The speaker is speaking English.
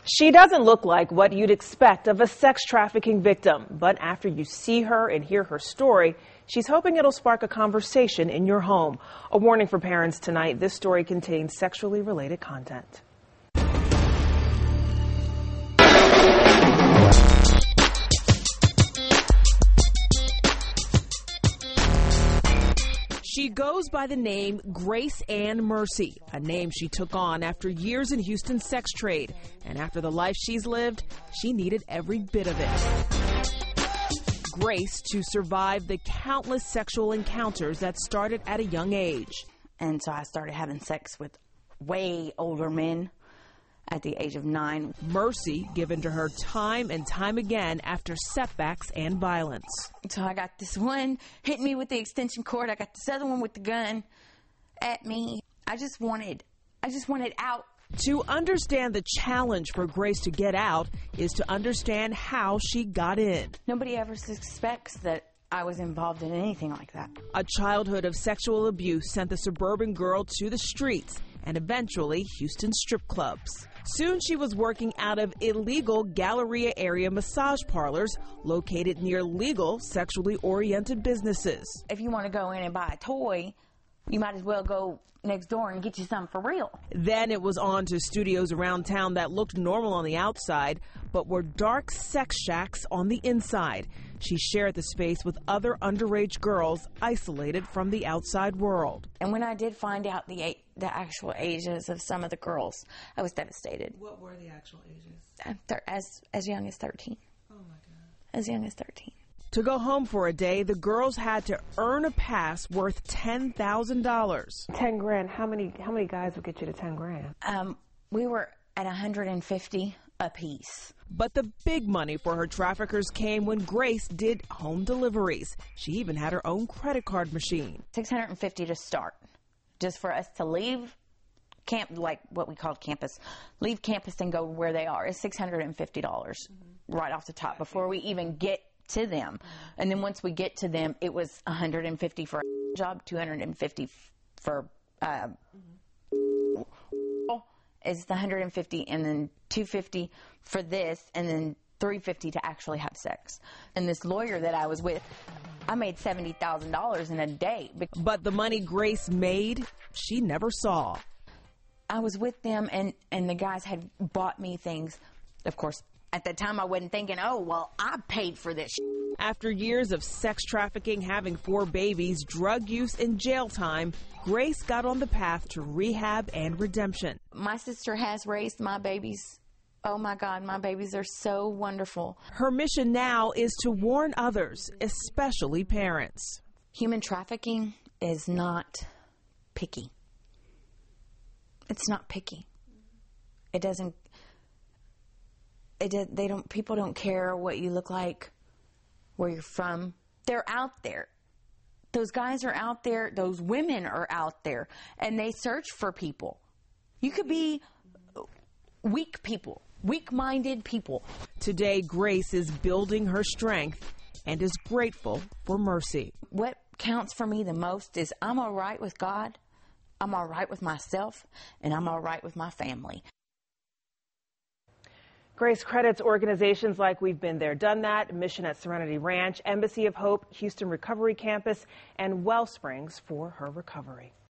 She doesn't look like what you'd expect of a sex trafficking victim, but after you see her and hear her story, she's hoping it'll spark a conversation in your home. A warning for parents tonight: this story contains sexually related content. She goes by the name Grace Ann Mercy, a name she took on after years in Houston's sex trade. And after the life she's lived, she needed every bit of it. Grace to survive the countless sexual encounters that started at a young age. And so I started having sex with way older men at the age of 9. Mercy given to her time and time again after setbacks and violence. So I got this one hit me with the extension cord. I got this other one with the gun at me. I just wanted out. To understand the challenge for Grace to get out is to understand how she got in. Nobody ever suspects that I was involved in anything like that. A childhood of sexual abuse sent the suburban girl to the streets and eventually Houston strip clubs. Soon she was working out of illegal Galleria area massage parlors located near legal sexually oriented businesses. If you want to go in and buy a toy, you might as well go next door and get you something for real. Then it was on to studios around town that looked normal on the outside, but were dark sex shacks on the inside. She shared the space with other underage girls isolated from the outside world. And when I did find out the actual ages of some of the girls, I was devastated. What were the actual ages? As young as 13. Oh my God. As young as 13. To go home for a day, the girls had to earn a pass worth $10,000. 10 grand. How many guys would get you to 10 grand? We were at 150 apiece. But the big money for her traffickers came when Grace did home deliveries. She even had her own credit card machine. $650 to start, just for us to leave camp, like what we called campus, leave campus and go where they are. It's $650 right off the top before we even get to them. And then once we get to them, it was $150 for a job, $250 for is the $150, and then $250 for this, and then $350 to actually have sex. And this lawyer that I was with, I made $70,000 in a day. But the money Grace made, she never saw. I was with them, and the guys had bought me things. Of course, at that time, I wasn't thinking, oh, well, I paid for this. After years of sex trafficking, having 4 babies, drug use, and jail time, Grace got on the path to rehab and redemption. My sister has raised my babies. Oh, my God, my babies are so wonderful. Her mission now is to warn others, especially parents. Human trafficking is not picky. It's not picky. It doesn't. People don't care what you look like, where you're from. They're out there. Those guys are out there. Those women are out there, and they search for people. You could be weak people, weak-minded people. Today, Grace is building her strength and is grateful for mercy. What counts for me the most is I'm all right with God, I'm all right with myself, and I'm all right with my family. Grace credits organizations like We've Been There, Done That, Mission at Serenity Ranch, Embassy of Hope, Houston Recovery Campus, and Wellsprings for her recovery.